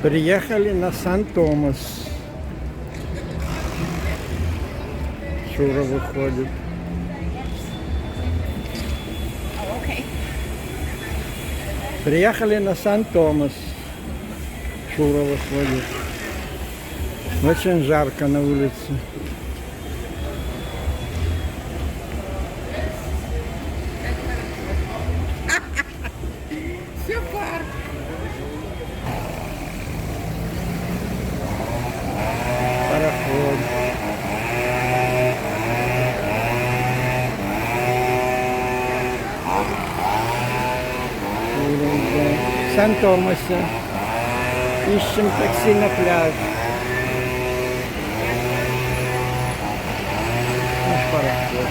Приехали на Сан-Томас. Шура выходит. Приехали на Сан-Томас. Шура выходит. Очень жарко на улице. Пароход. В Сан-Томасе. Ищем такси на пляж. Наш пароход.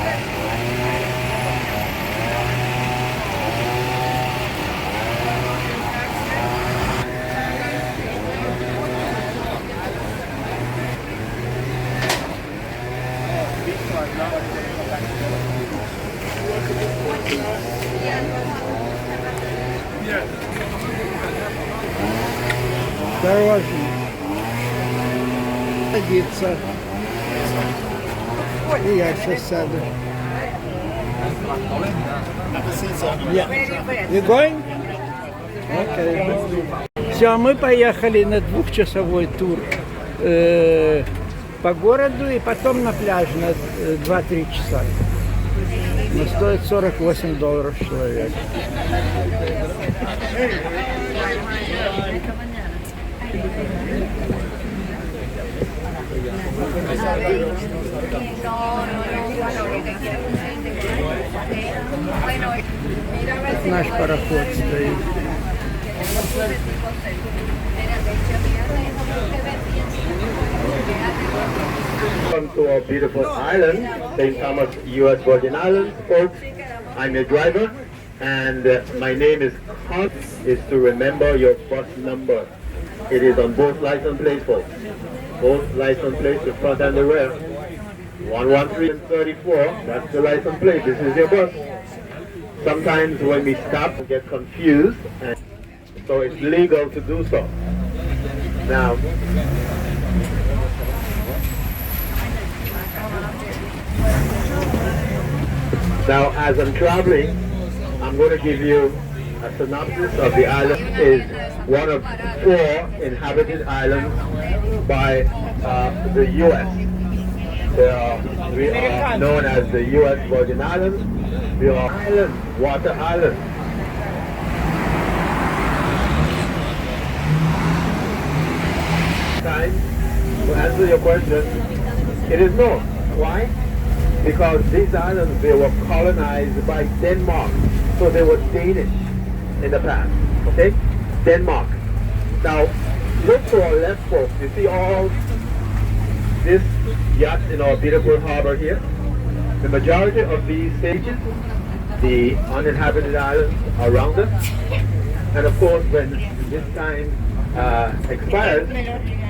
Осторожно. Садиться. И я сейчас сяду. Yeah. You going? Okay. Все, мы поехали на двухчасовой тур по городу и потом на пляж на 2-3 часа. Но стоит $48 человек. Наш пароход стоит. Welcome to our beautiful island, St. Thomas, U.S. Virgin Islands, folks. I'm your driver, and my name is Con. Is to remember your bus number. It is on both license plates, folks. Both license plates, the front and the rear. 113 and 34, that's the license plate. This is your bus. Sometimes when we stop, we get confused, and so it's legal to do so. Now, as I'm traveling, I'm going to give you a synopsis of the island. It is one of 4 inhabited islands by the U.S. We are known as the U.S. Virgin Islands. We are islands, water islands. To answer your question, it is no. Why? Because these islands, they were colonized by Denmark. So they were Danish in the past. Okay? Denmark. Now, look to our left, folks. You see all this yacht in our beautiful harbor here? The majority of these stages, the uninhabited islands around us. And of course, when this time expires,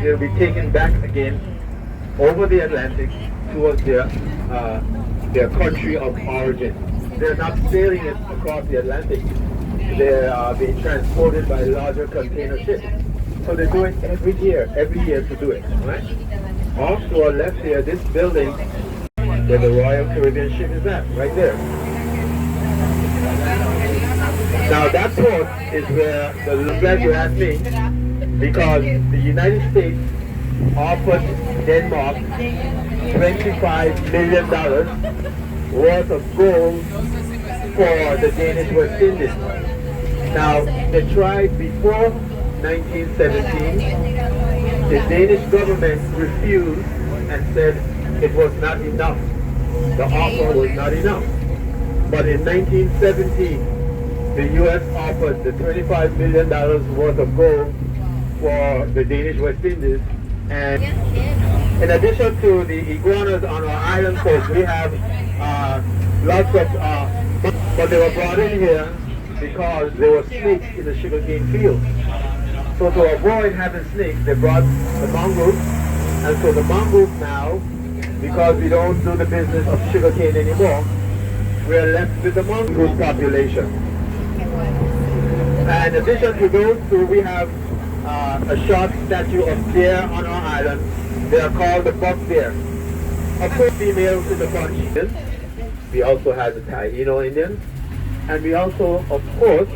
they'll be taken back again over the Atlantic towards their country of origin. They're not sailing it across the Atlantic. They are being transported by larger container ships. So they do it every year to do it. Right? Off to our left here, this building where the Royal Caribbean ship is at, right there. Now that port is where the glad you asked me, because the United States offered Denmark $25 million worth of gold for the Danish West Indies. Now, they tried before 1917. The Danish government refused and said it was not enough. The offer was not enough. But in 1917, the U.S. offered the $25 million worth of gold for the Danish West Indies. And in addition to the iguanas on our island, folks, we have lots of, but they were brought in here because there were snakes in the sugarcane field. So to avoid having snakes, they brought the mongoose. And so the mongoose now, because we don't do the business of sugarcane anymore, we're left with the mongoose population. And in addition to those two, we have a short statue of deer on our island. They are called the buck deer. Of course, females in the bunch. We also have the Taino Indians. And we also, of course,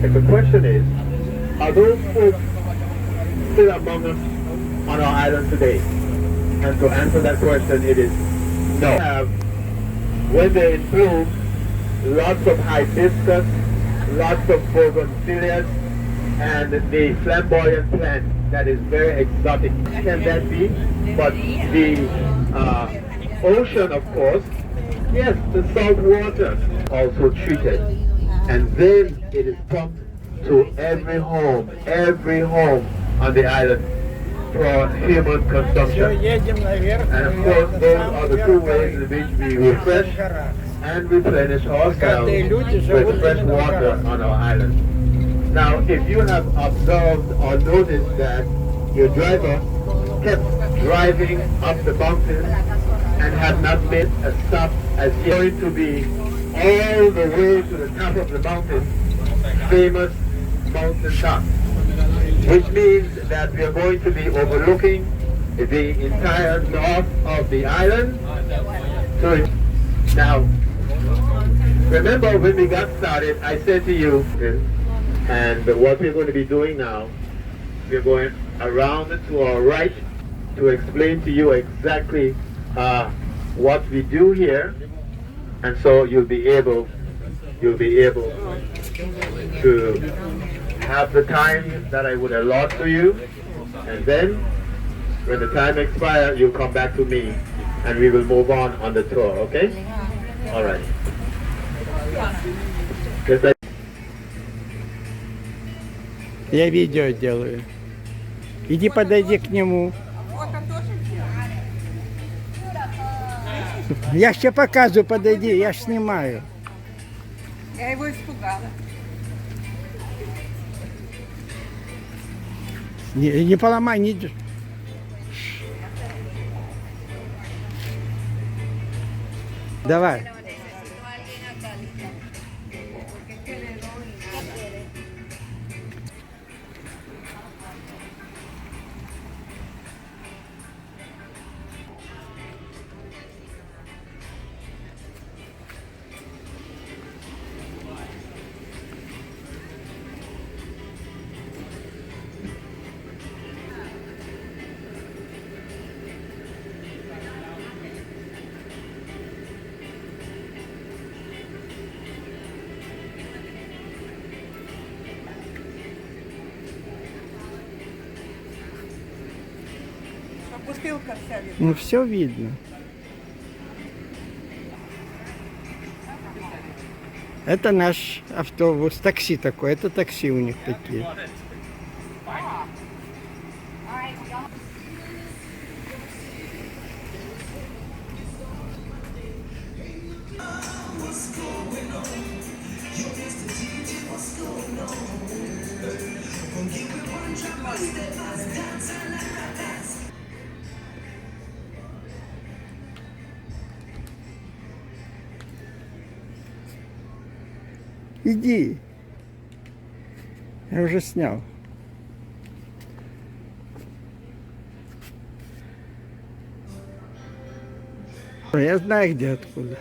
if the question is, are those folks still among us on our island today? And to answer that question, it is no. When they're in bloom, lots of hibiscus, lots of bougainvilleas, and the flamboyant plant that is very exotic. Can that be? But the ocean, of course, yes, the salt water also treated. And then it is pumped to every home on the island for human consumption. And of course, those are the two ways in which we refresh and replenish ourselves with fresh water on our island. Now, if you have observed or noticed that your driver kept driving up the mountain and had not made a stop as he's going to be all the way to the top of the mountain, famous mountain top, which means that we are going to be overlooking the entire north of the island. So now, remember when we got started, I said to you, and what we're going to be doing now, we're going around to our right to explain to you exactly what we do here, and so you'll be able to have the time that I would allot to you, and then when the time expires, you'll come back to me, and we will move on the tour. Okay? All right. Я видео делаю. Иди подойди к нему. Я ж тебе показываю, подойди, я ж снимаю. Я его испугала. Не поломай, не... Давай. Бутылка вся видна. Ну все видно. Это наш автобус, такси такое, это такси у них такие. Иди. Я уже снял. Я знаю, где, откуда.